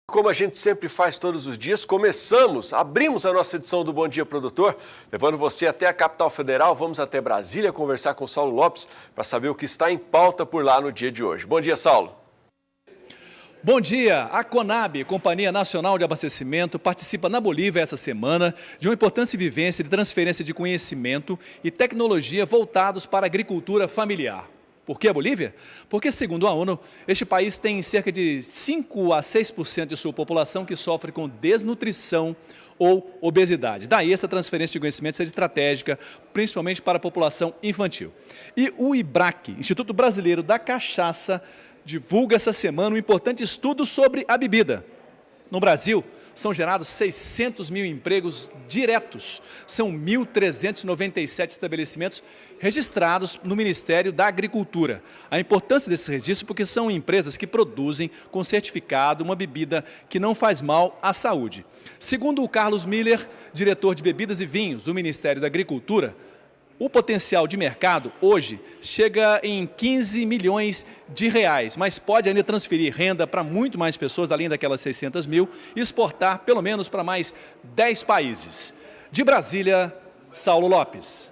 Como a gente sempre faz todos os dias, abrimos a nossa edição do Bom Dia Produtor, levando você até a capital federal. Vamos até Brasília conversar com o Saulo Lopes para saber o que está em pauta por lá no dia de hoje. Bom dia, Saulo. Bom dia! A Conab, Companhia Nacional de Abastecimento, participa na Bolívia essa semana de uma importante vivência de transferência de conhecimento e tecnologia voltados para a agricultura familiar. Por que a Bolívia? Porque, segundo a ONU, este país tem cerca de 5 a 6% de sua população que sofre com desnutrição ou obesidade. Daí essa transferência de conhecimento ser estratégica, principalmente para a população infantil. E o IBRAC, Instituto Brasileiro da Cachaça, divulga essa semana um importante estudo sobre a bebida. No Brasil, são gerados 600 mil empregos diretos. São 1.397 estabelecimentos registrados no Ministério da Agricultura. A importância desse registro porque são empresas que produzem com certificado uma bebida que não faz mal à saúde. Segundo o Carlos Miller, diretor de bebidas e vinhos do Ministério da Agricultura, o potencial de mercado hoje chega em 15 milhões de reais, mas pode ainda transferir renda para muito mais pessoas, além daquelas 600 mil, e exportar pelo menos para mais 10 países. De Brasília, Saulo Lopes.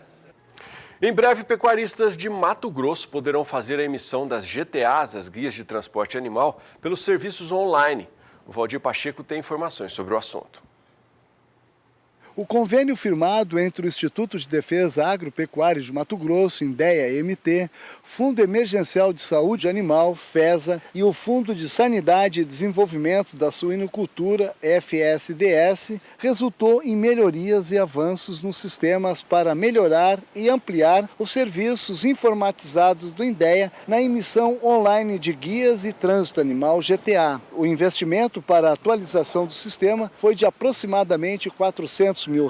Em breve, pecuaristas de Mato Grosso poderão fazer a emissão das GTAs, as Guias de Transporte Animal, pelos serviços online. O Valdir Pacheco tem informações sobre o assunto. O convênio firmado entre o Instituto de Defesa Agropecuária de Mato Grosso, INDEA-MT, Fundo Emergencial de Saúde Animal, FESA, e o Fundo de Sanidade e Desenvolvimento da Suinocultura, FSDS, resultou em melhorias e avanços nos sistemas para melhorar e ampliar os serviços informatizados do INDEA na emissão online de guias e trânsito animal GTA. O investimento para a atualização do sistema foi de aproximadamente R$400 mil.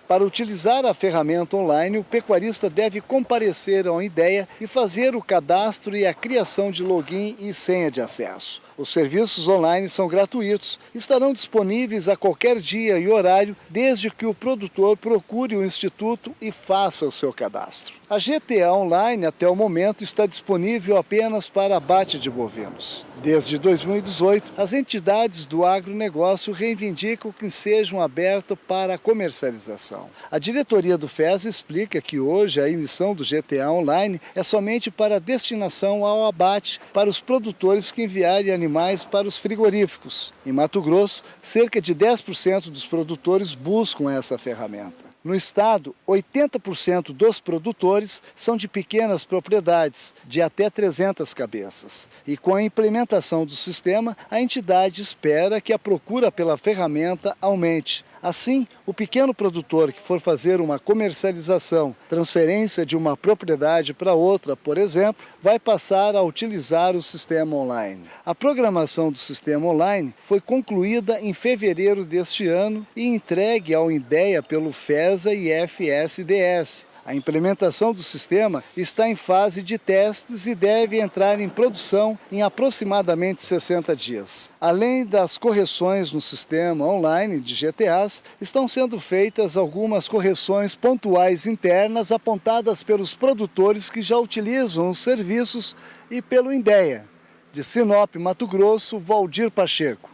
Para utilizar a ferramenta online, o pecuarista deve comparecer ao INDEA e fazer o cadastro e a criação de login e senha de acesso. Os serviços online são gratuitos e estarão disponíveis a qualquer dia e horário, desde que o produtor procure o Instituto e faça o seu cadastro. A GTA Online, até o momento, está disponível apenas para abate de bovinos. Desde 2018, as entidades do agronegócio reivindicam que sejam abertas para a comercialização. A diretoria do FES explica que hoje a emissão do GTA Online é somente para destinação ao abate para os produtores que enviarem animais para os frigoríficos. Em Mato Grosso, cerca de 10% dos produtores buscam essa ferramenta. No estado, 80% dos produtores são de pequenas propriedades, de até 300 cabeças. E com a implementação do sistema, a entidade espera que a procura pela ferramenta aumente. Assim, o pequeno produtor que for fazer uma comercialização, transferência de uma propriedade para outra, por exemplo, vai passar a utilizar o sistema online. A programação do sistema online foi concluída em fevereiro deste ano e entregue ao INDEA pelo FESA e FSDS. A implementação do sistema está em fase de testes e deve entrar em produção em aproximadamente 60 dias. Além das correções no sistema online de GTAs, estão sendo feitas algumas correções pontuais internas apontadas pelos produtores que já utilizam os serviços e pelo INDEA. De Sinop, Mato Grosso, Valdir Pacheco.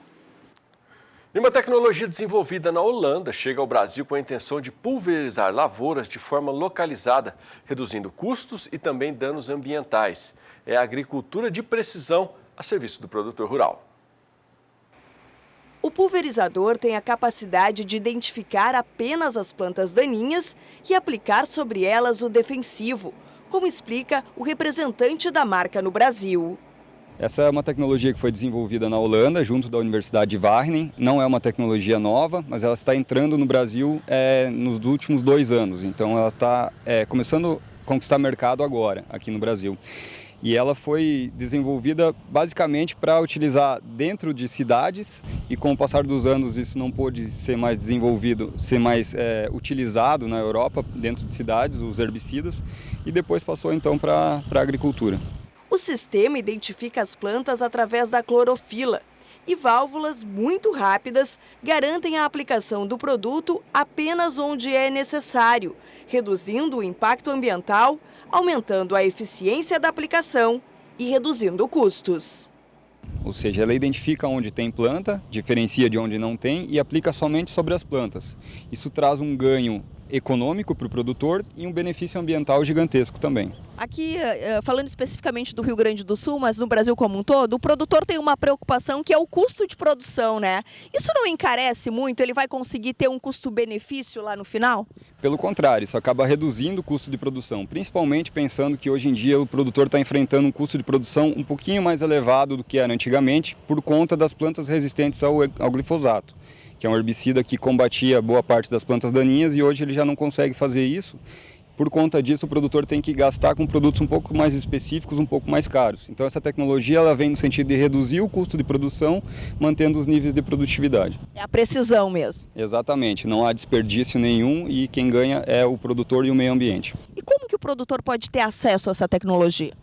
E uma tecnologia desenvolvida na Holanda chega ao Brasil com a intenção de pulverizar lavouras de forma localizada, reduzindo custos e também danos ambientais. É a agricultura de precisão a serviço do produtor rural. O pulverizador tem a capacidade de identificar apenas as plantas daninhas e aplicar sobre elas o defensivo, como explica o representante da marca no Brasil. Essa é uma tecnologia que foi desenvolvida na Holanda, junto da Universidade de Wageningen. Não é uma tecnologia nova, mas ela está entrando no Brasil nos últimos 2 anos. Então ela está começando a conquistar mercado agora, aqui no Brasil. E ela foi desenvolvida basicamente para utilizar dentro de cidades e com o passar dos anos isso não pôde ser mais desenvolvido, ser mais utilizado na Europa, dentro de cidades, os herbicidas, e depois passou então para a agricultura. O sistema identifica as plantas através da clorofila e válvulas muito rápidas garantem a aplicação do produto apenas onde é necessário, reduzindo o impacto ambiental, aumentando a eficiência da aplicação e reduzindo custos. ou seja, ela identifica onde tem planta, diferencia de onde não tem e aplica somente sobre as plantas. Isso traz um ganho econômico para o produtor e um benefício ambiental gigantesco também. Aqui, falando especificamente do Rio Grande do Sul, mas no Brasil como um todo, o produtor tem uma preocupação que é o custo de produção, né? Isso não encarece muito? Ele vai conseguir ter um custo-benefício lá no final? Pelo contrário, isso acaba reduzindo o custo de produção, principalmente pensando que hoje em dia o produtor está enfrentando um custo de produção um pouquinho mais elevado do que era antigamente por conta das plantas resistentes ao glifosato, que é um herbicida que combatia boa parte das plantas daninhas e hoje ele já não consegue fazer isso. Por conta disso, o produtor tem que gastar com produtos um pouco mais específicos, um pouco mais caros. Então, essa tecnologia ela vem no sentido de reduzir o custo de produção, mantendo os níveis de produtividade. É a precisão mesmo. Exatamente, não há desperdício nenhum e quem ganha é o produtor e o meio ambiente. E como que o produtor pode ter acesso a essa tecnologia?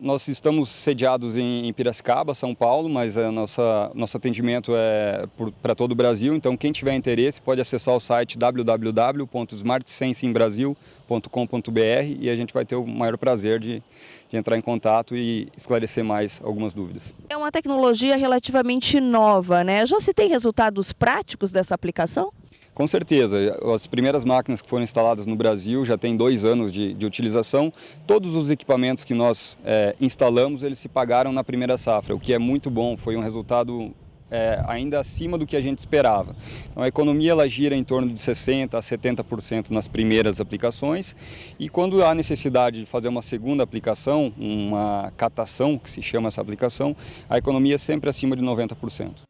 Nós estamos sediados em Piracicaba, São Paulo, mas nosso atendimento é para todo o Brasil. Então, quem tiver interesse pode acessar o site www.smartsensinbrasil.com.br e a gente vai ter o maior prazer de entrar em contato e esclarecer mais algumas dúvidas. É uma tecnologia relativamente nova, né? Já se tem resultados práticos dessa aplicação? Com certeza, as primeiras máquinas que foram instaladas no Brasil já têm 2 anos de utilização. Todos os equipamentos que nós instalamos, eles se pagaram na primeira safra, o que é muito bom, foi um resultado ainda acima do que a gente esperava. Então, a economia ela gira em torno de 60% a 70% nas primeiras aplicações e quando há necessidade de fazer uma segunda aplicação, uma catação, que se chama essa aplicação, a economia é sempre acima de 90%.